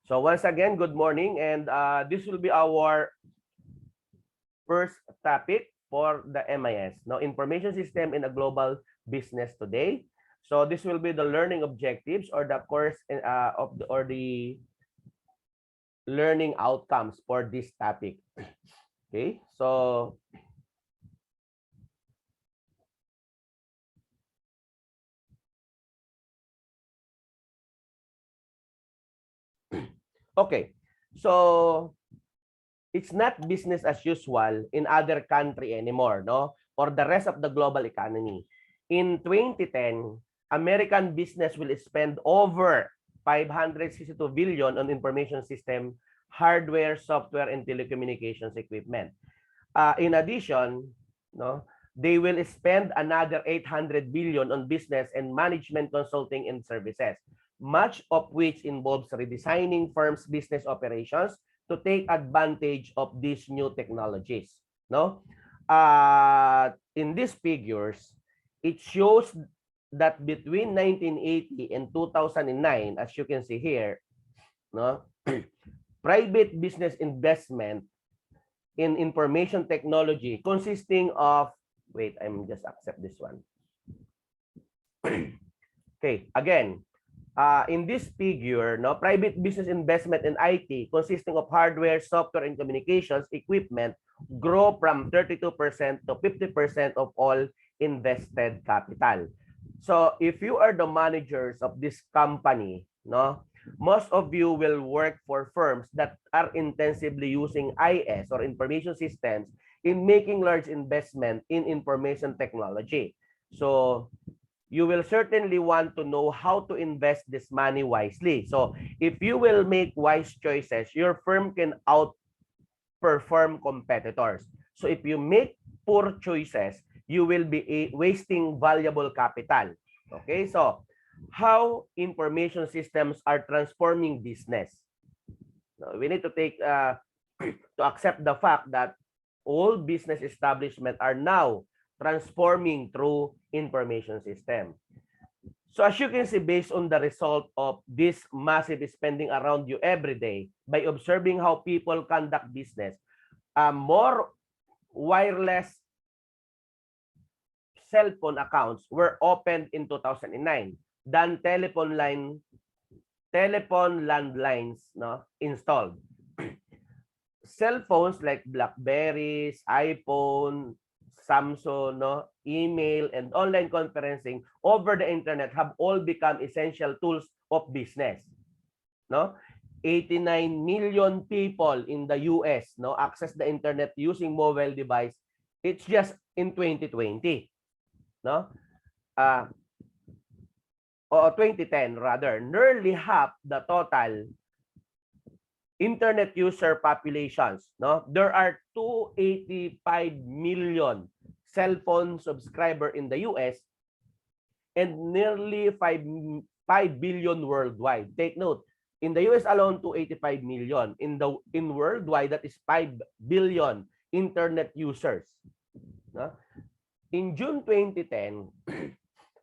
So once again, good morning, and this will be our first topic for the MIS, no, Information System in a Global Business Today. So this will be the learning objectives or the course or the learning outcomes for this topic. Okay, so okay, so it's not business as usual in other country anymore, no? Or the rest of the global economy. In 2010, American business will spend over 562 billion on information system, hardware, software, and telecommunications equipment. In addition, no, they will spend another 800 billion on business and management consulting and services, much of which involves redesigning firms' business operations to take advantage of these new technologies. No, in these figures, it shows that between 1980 and 2009, as you can see here, no, private business investment in information technology consisting of, wait, I'm just accept this one. Okay, again, in this figure, no, private business investment in IT consisting of hardware, software, and communications equipment grow from 32% to 50% of all invested capital. So if you are the managers of this company, no, most of you will work for firms that are intensively using IS or information systems in making large investment in information technology. So you will certainly want to know how to invest this money wisely. So if you will make wise choices, your firm can outperform competitors. So if you make poor choices, you will be wasting valuable capital. Okay, so how information systems are transforming business. Now, we need to take to accept the fact that all business establishments are now transforming through information system. So as you can see, based on the result of this massive spending around you every day, by observing how people conduct business, more wireless cell phone accounts were opened in 2009 than telephone landlines, no, installed. Cell phones like Blackberries, iPhone, Samsung, no, email, and online conferencing over the internet have all become essential tools of business. No, 89 million people in the US, no, access the internet using mobile device. It's just in 2020, no, or 2010 rather. Nearly half the total internet user populations, no, there are 285 million cell phone subscriber in the US and nearly 5 billion worldwide. Take note, in the US alone 285 million, in worldwide that is 5 billion internet users, no? In June 2010,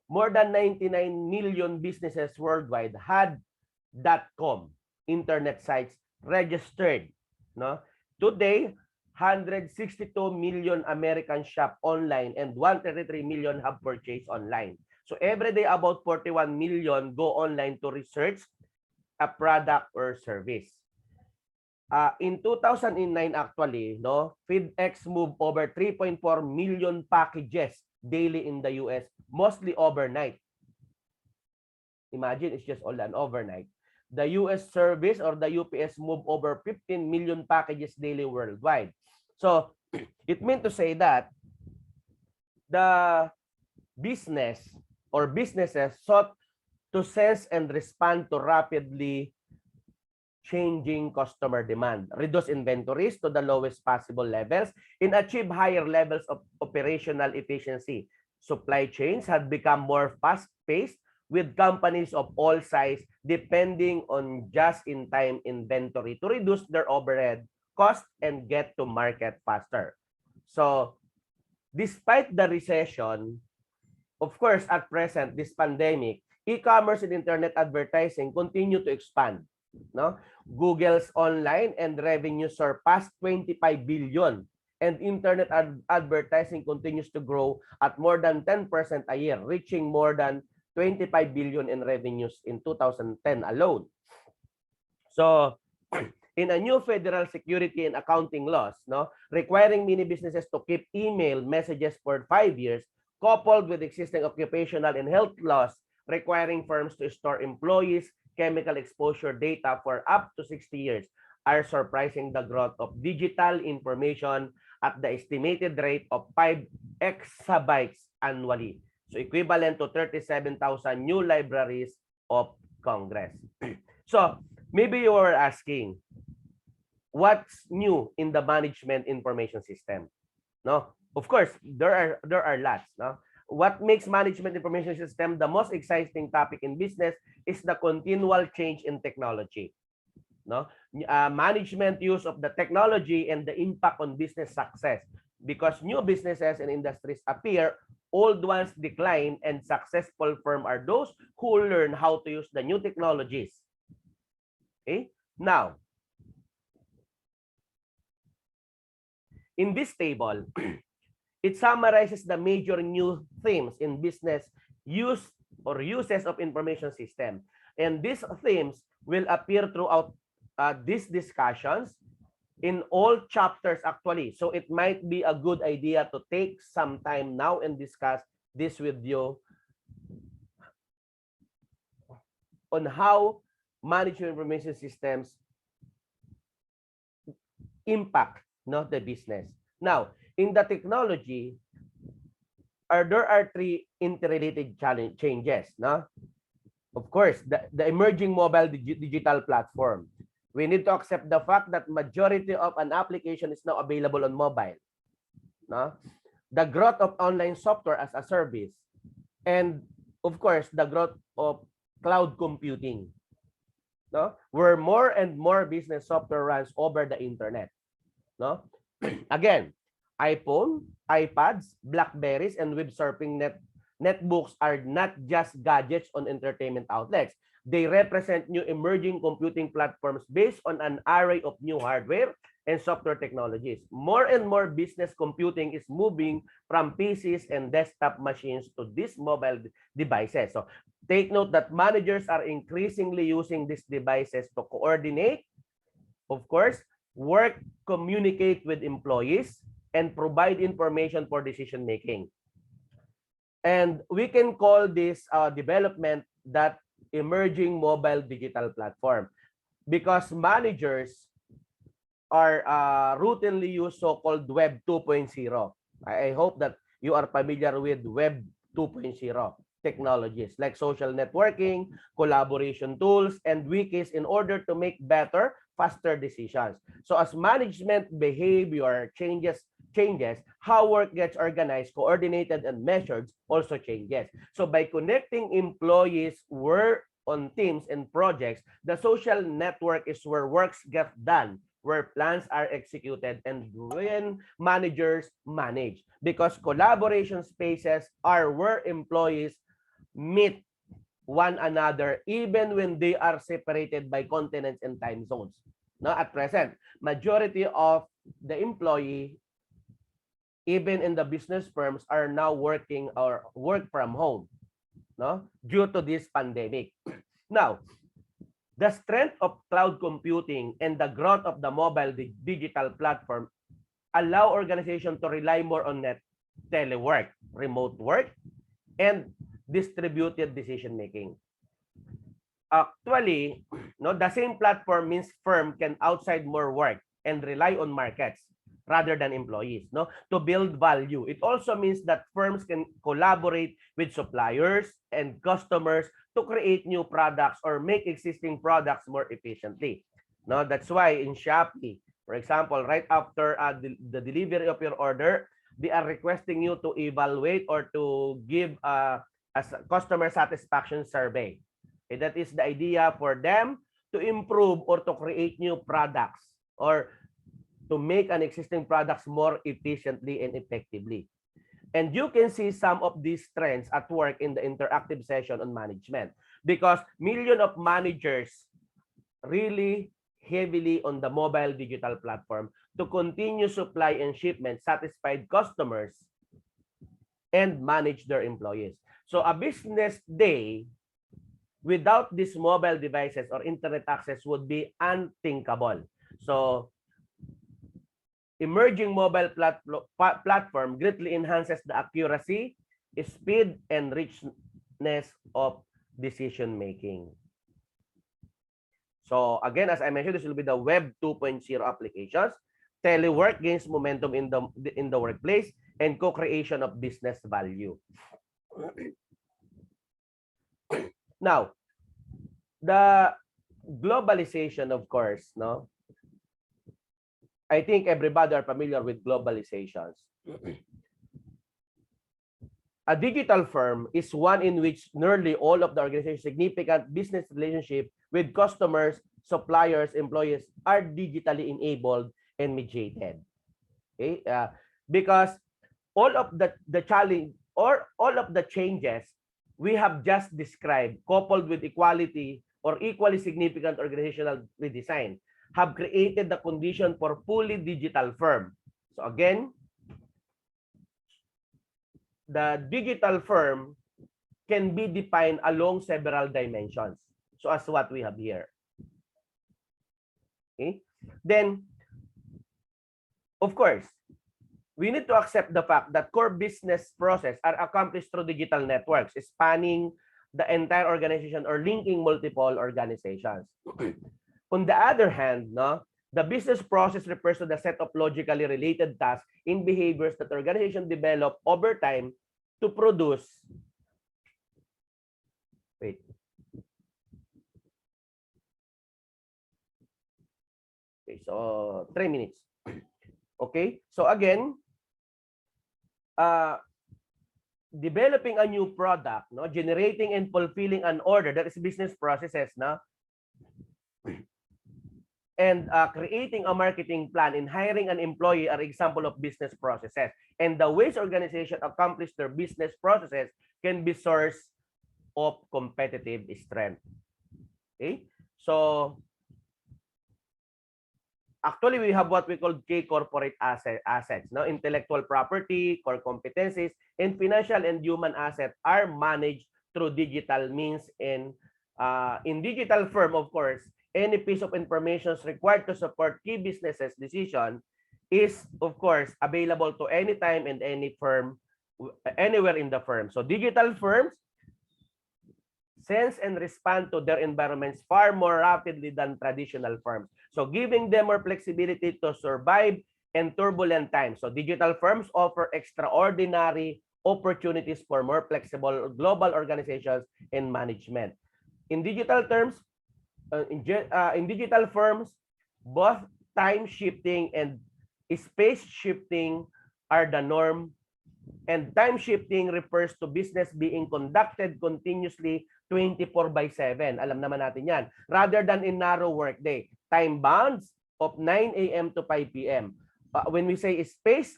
more than 99 million businesses worldwide had .com internet sites registered, no? Today, 162 million Americans shop online and 133 million have purchased online. So every day, about 41 million go online to research a product or service. In 2009 actually, no, FedEx moved over 3.4 million packages daily in the US, mostly overnight. Imagine, it's just all done overnight. The US service or the UPS moved over 15 million packages daily worldwide. So it meant to say that the business or businesses sought to sense and respond to rapidly changing customer demand, reduce inventories to the lowest possible levels, and achieve higher levels of operational efficiency. Supply chains had become more fast-paced, with companies of all size depending on just-in-time inventory to reduce their overhead cost and get to market faster. So, despite the recession, of course, at present, this pandemic, e-commerce and internet advertising continue to expand. no? Google's online and revenue surpassed 25 billion, and internet advertising continues to grow at more than 10% a year, reaching more than 25 billion in revenues in 2010 alone. So, in a new federal security and accounting laws, no, requiring many businesses to keep email messages for 5 years, coupled with existing occupational and health laws requiring firms to store employees' chemical exposure data for up to 60 years, are surprising the growth of digital information at the estimated rate of 5 exabytes annually. So equivalent to 37,000 new libraries of Congress. So maybe you were asking, what's new in the management information system? No, of course, there are lots. No, what makes management information system the most exciting topic in business is the continual change in technology. No, management use of the technology and the impact on business success, because new businesses and industries appear, old ones decline, and successful firms are those who learn how to use the new technologies. Okay, now in this table, it summarizes the major new themes in business use or uses of information system. And these themes will appear throughout these discussions in all chapters actually. So it might be a good idea to take some time now and discuss this with you on how management information systems impact the business. Now, in the technology, there are three interrelated changes. No? Of course, the emerging mobile digital platform. We need to accept the fact that majority of an application is now available on mobile. No? The growth of online software as a service. And of course, the growth of cloud computing. No? Where more and more business software runs over the internet. No? Again, iPhone, iPads, Blackberries, and web surfing netbooks are not just gadgets on entertainment outlets. They represent new emerging computing platforms based on an array of new hardware and software technologies. More and more business computing is moving from PCs and desktop machines to these mobile devices. So take note that managers are increasingly using these devices to coordinate, of course, work, communicate with employees, and provide information for decision making. And we can call this development that emerging mobile digital platform, because managers are routinely use so-called Web 2.0. I hope that you are familiar with Web 2.0 technologies like social networking, collaboration tools, and wikis in order to make better, faster decisions. So as management behavior changes, how work gets organized, coordinated, and measured also changes. So by connecting employees work on teams and projects, the social network is where works get done, where plans are executed, and when managers manage. Because collaboration spaces are where employees meet one another even when they are separated by continents and time zones. No, at present, majority of the employee, even in the business firms, are now working or work from home, no, due to this pandemic. Now, the strength of cloud computing and the growth of the mobile digital platform allow organizations to rely more on telework, remote work, and distributed decision making. Actually, no, the same platform means firm can outside more work and rely on markets rather than employees, no, to build value. It also means that firms can collaborate with suppliers and customers to create new products or make existing products more efficiently. No, that's why in Shopee, for example, right after the delivery of your order, they are requesting you to evaluate or to give a customer satisfaction survey. Okay, that is the idea for them to improve or to create new products or to make an existing products more efficiently and effectively. And you can see some of these trends at work in the interactive session on management, because millions of managers really heavily on the mobile digital platform to continue supply and shipment, satisfied customers, and manage their employees. So a business day without these mobile devices or internet access would be unthinkable. So emerging mobile platform greatly enhances the accuracy, speed, and richness of decision making. So again, as I mentioned, this will be the Web 2.0 applications. Telework gains momentum in the workplace and co-creation of business value. Now, the globalization, of course, no? I think everybody are familiar with globalizations. A digital firm is one in which nearly all of the organization's significant business relationship with customers, suppliers, employees are digitally enabled and mediated. Okay? Because all of the challenge or all of the changes we have just described, coupled with equality or equally significant organizational redesign, have created the condition for fully digital firm. So again, the digital firm can be defined along several dimensions. So as what we have here. Okay? Then, of course, we need to accept the fact that core business process are accomplished through digital networks, spanning the entire organization or linking multiple organizations. On the other hand, no, the business process refers to the set of logically related tasks in behaviors that the organization develop over time to produce. Wait. Okay, so 3 minutes. Okay, so again, developing a new product, no, generating and fulfilling an order, that is business processes, no, and creating a marketing plan and hiring an employee are example of business processes. And the ways organizations accomplish their business processes can be source of competitive strength. Okay, so actually, we have what we call K corporate assets. No? Intellectual property, core competencies, and financial and human assets are managed through digital means. In digital firm, of course, any piece of information required to support key businesses decision is, of course, available to any time and any firm, anywhere in the firm. So digital firms sense and respond to their environments far more rapidly than traditional firms. So giving them more flexibility to survive in turbulent times. So digital firms offer extraordinary opportunities for more flexible global organizations and management. In digital terms, in digital firms, both time shifting and space shifting are the norm. And time shifting refers to business being conducted continuously 24/7. Alam naman natin yan. Rather than in narrow workday. Time bounds of 9 a.m. to 5 p.m. When we say space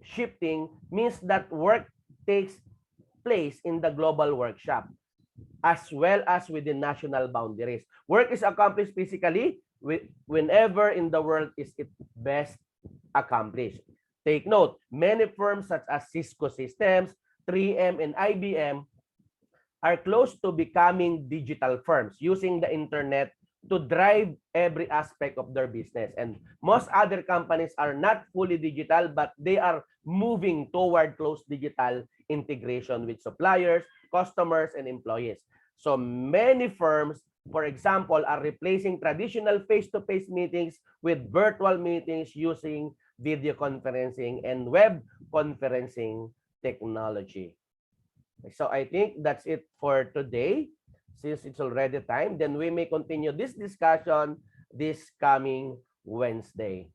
shifting, means that work takes place in the global workshop as well as within national boundaries. Work is accomplished physically whenever in the world is it best accomplished. Take note, many firms such as Cisco Systems, 3M, and IBM are close to becoming digital firms using the internet to drive every aspect of their business. And most other companies are not fully digital, but they are moving toward close digital integration with suppliers, customers, and employees. So many firms, for example, are replacing traditional face-to-face meetings with virtual meetings using video conferencing and web conferencing technology. So I think that's it for today. Since it's already time, then we may continue this discussion this coming Wednesday.